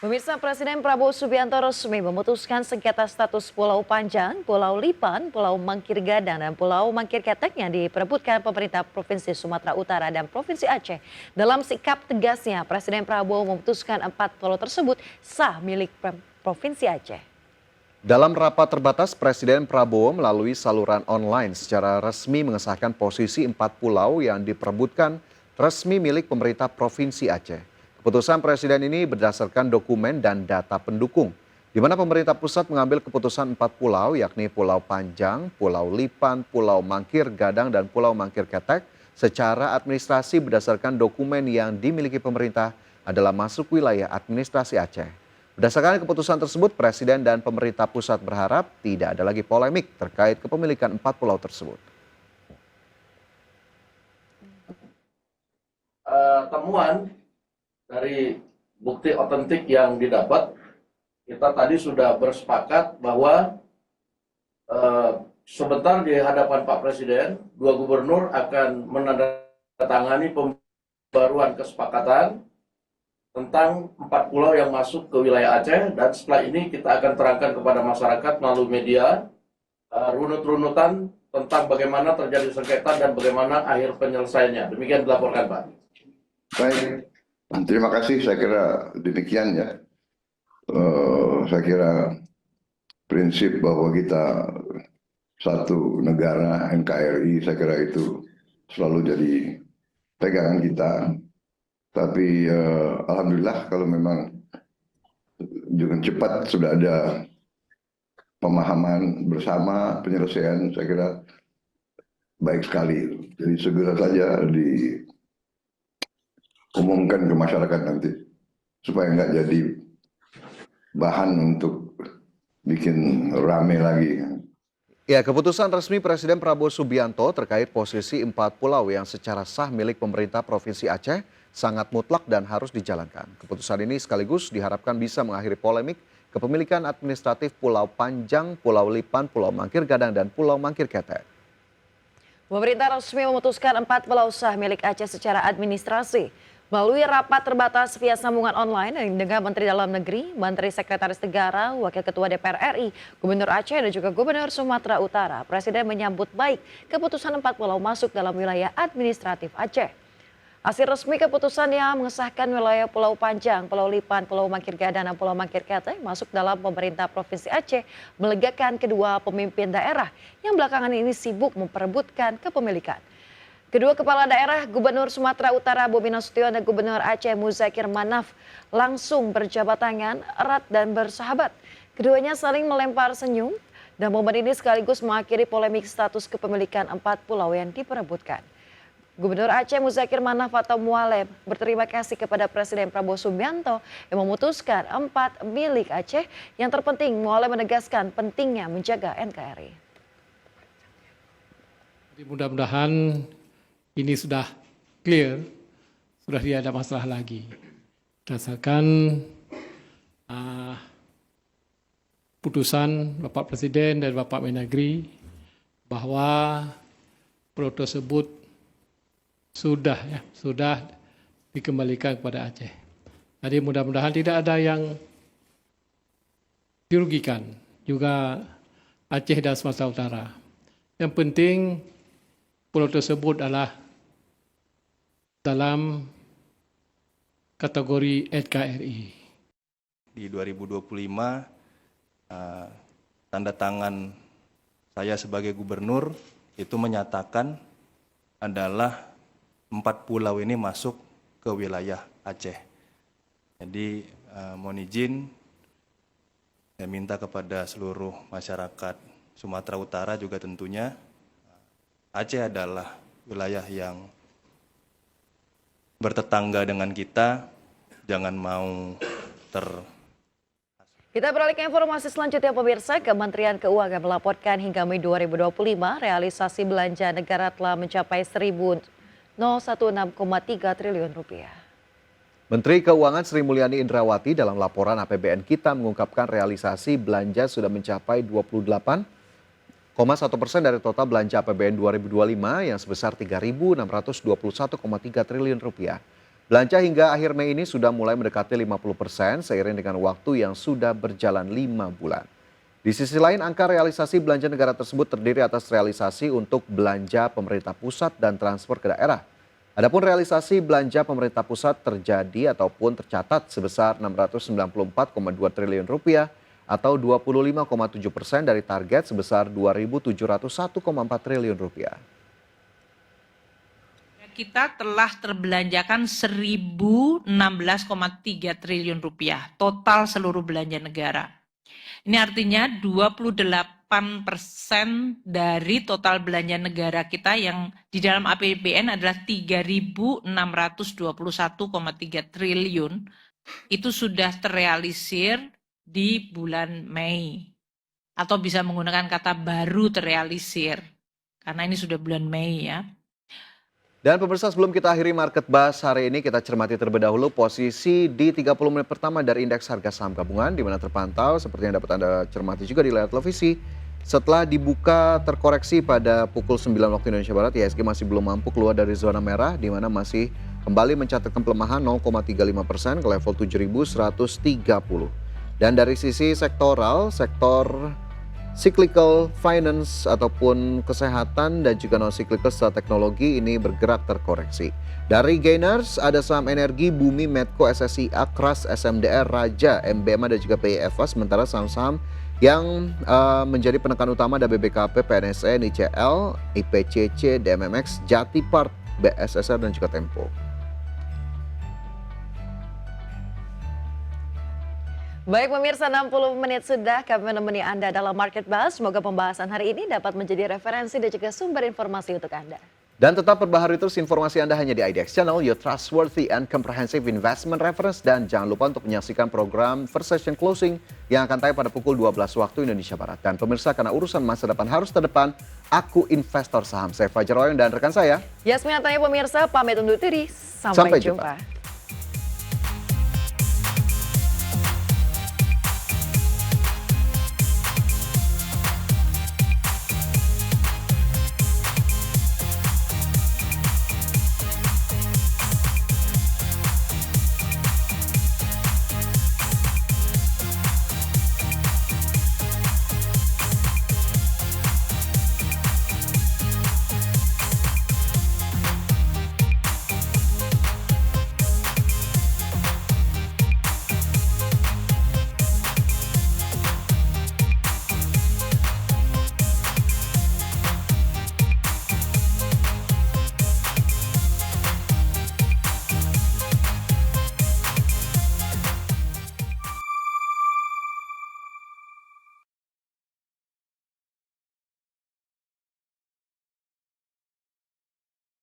Pemirsa, Presiden Prabowo Subianto resmi memutuskan sengketa status Pulau Panjang, Pulau Lipan, Pulau Mangkir Gadang, dan Pulau Mangkir Ketek yang diperebutkan pemerintah Provinsi Sumatera Utara dan Provinsi Aceh. Dalam sikap tegasnya, Presiden Prabowo memutuskan 4 pulau tersebut sah milik Provinsi Aceh. Dalam rapat terbatas, Presiden Prabowo melalui saluran online secara resmi mengesahkan posisi 4 pulau yang diperebutkan resmi milik pemerintah Provinsi Aceh. Keputusan Presiden ini berdasarkan dokumen dan data pendukung, di mana pemerintah pusat mengambil keputusan 4 pulau, yakni Pulau Panjang, Pulau Lipan, Pulau Mangkir Gadang, dan Pulau Mangkir Ketek, secara administrasi berdasarkan dokumen yang dimiliki pemerintah adalah masuk wilayah administrasi Aceh. Berdasarkan keputusan tersebut, Presiden dan pemerintah pusat berharap tidak ada lagi polemik terkait kepemilikan 4 pulau tersebut. Temuan dari bukti otentik yang didapat, kita tadi sudah bersepakat bahwa sebentar di hadapan Pak Presiden, 2 gubernur akan menandatangani pembaruan kesepakatan tentang 4 pulau yang masuk ke wilayah Aceh, dan setelah ini kita akan terangkan kepada masyarakat melalui media runut-runutan tentang bagaimana terjadi sengketa dan bagaimana akhir penyelesaiannya. Demikian dilaporkan, Pak. Baik, terima kasih. Saya kira demikian ya. Saya kira prinsip bahwa kita satu negara NKRI, saya kira itu selalu jadi pegangan kita. Tapi alhamdulillah kalau memang juga cepat sudah ada pemahaman bersama, penyelesaian, saya kira baik sekali. Jadi segera saja diumumkan ke masyarakat nanti, supaya nggak jadi bahan untuk bikin rame lagi. Ya, keputusan resmi Presiden Prabowo Subianto terkait posisi 4 pulau yang secara sah milik pemerintah Provinsi Aceh sangat mutlak dan harus dijalankan. Keputusan ini sekaligus diharapkan bisa mengakhiri polemik kepemilikan administratif Pulau Panjang, Pulau Lipan, Pulau Mangkir Gadang, dan Pulau Mangkir Ketek. Pemerintah resmi memutuskan 4 pulau sah milik Aceh secara administrasi. Melalui rapat terbatas via sambungan online dengan Menteri Dalam Negeri, Menteri Sekretaris Negara, Wakil Ketua DPR RI, Gubernur Aceh, dan juga Gubernur Sumatera Utara, Presiden menyambut baik keputusan 4 pulau masuk dalam wilayah administratif Aceh. Hasil resmi keputusan yang mengesahkan wilayah Pulau Panjang, Pulau Lipan, Pulau Mangkir Gadang, dan Pulau Mangkir Ketek masuk dalam pemerintah Provinsi Aceh melegakan kedua pemimpin daerah yang belakangan ini sibuk memperebutkan kepemilikan. Kedua kepala daerah, Gubernur Sumatera Utara Bobi Nasution dan Gubernur Aceh Muzakir Manaf langsung berjabat tangan erat dan bersahabat. Keduanya saling melempar senyum dan momen ini sekaligus mengakhiri polemik status kepemilikan 4 pulau yang diperebutkan. Gubernur Aceh Muzakir Manaf atau Mualem berterima kasih kepada Presiden Prabowo Subianto yang memutuskan 4 milik Aceh. Yang terpenting, Mualem menegaskan pentingnya menjaga NKRI. Mudah-mudahan ini sudah clear, sudah tidak ada masalah lagi. Berdasarkan putusan Bapak Presiden dan Bapak Mendagri bahwa pulau tersebut sudah dikembalikan kepada Aceh. Jadi mudah-mudahan tidak ada yang dirugikan, juga Aceh dan Sumatera Utara. Yang penting pulau tersebut adalah dalam kategori NKRI. Di 2025, tanda tangan saya sebagai gubernur itu menyatakan adalah 4 pulau ini masuk ke wilayah Aceh. Jadi mohon izin, saya minta kepada seluruh masyarakat Sumatera Utara juga tentunya, Aceh adalah wilayah yang bertetangga dengan kita, jangan mau Kita beralih ke informasi selanjutnya, pemirsa. Kementerian Keuangan melaporkan hingga Mei 2025 realisasi belanja negara telah mencapai 1.016,3 triliun rupiah. Menteri Keuangan Sri Mulyani Indrawati dalam laporan APBN kita mengungkapkan realisasi belanja sudah mencapai 28,1% dari total belanja APBN 2025 yang sebesar 3.621,3 triliun rupiah. Belanja hingga akhir Mei ini sudah mulai mendekati 50% seiring dengan waktu yang sudah berjalan 5 bulan. Di sisi lain, angka realisasi belanja negara tersebut terdiri atas realisasi untuk belanja pemerintah pusat dan transfer ke daerah. Adapun realisasi belanja pemerintah pusat terjadi ataupun tercatat sebesar Rp694,2 triliun atau 25,7% dari target sebesar Rp2.701,4 triliun. Kita telah terbelanjakan 1.016,3 triliun rupiah total seluruh belanja negara. Ini artinya 28% dari total belanja negara kita yang di dalam APBN adalah 3.621,3 triliun. Itu sudah terrealisir di bulan Mei. Atau bisa menggunakan kata baru terrealisir. Karena ini sudah bulan Mei ya. Dan pemirsa, sebelum kita akhiri market buzz hari ini, kita cermati terlebih dahulu posisi di 30 menit pertama dari indeks harga saham gabungan, di mana terpantau seperti yang dapat Anda cermati juga di layar televisi. Setelah dibuka terkoreksi pada pukul 9 waktu Indonesia Barat, IHSG masih belum mampu keluar dari zona merah, di mana masih kembali mencatatkan pelemahan 0,35% ke level 7.130. Dan dari sisi sektoral, sektor cyclical finance ataupun kesehatan dan juga non-cyclical setelah teknologi ini bergerak terkoreksi. Dari gainers ada saham energi, Bumi, Medco, SSI, Akras, SMDR, Raja, MBMA dan juga PIFA. Sementara saham-saham yang menjadi penekan utama ada BBKP, PNSE, NICL, IPCC, DMMX, Jatipart, BSSR dan juga Tempo. Baik pemirsa, 60 menit sudah kami menemani Anda dalam Market Buzz. Semoga pembahasan hari ini dapat menjadi referensi dan juga sumber informasi untuk Anda. Dan tetap perbaharui terus informasi Anda hanya di IDX Channel, your trustworthy and comprehensive investment reference. Dan jangan lupa untuk menyaksikan program First Session Closing yang akan tayang pada pukul 12 waktu Indonesia Barat. Dan pemirsa, karena urusan masa depan harus terdepan, aku investor saham. Saya Fajar Royong dan rekan saya Yasmin Ataya pemirsa, pamit undur diri. Sampai jumpa.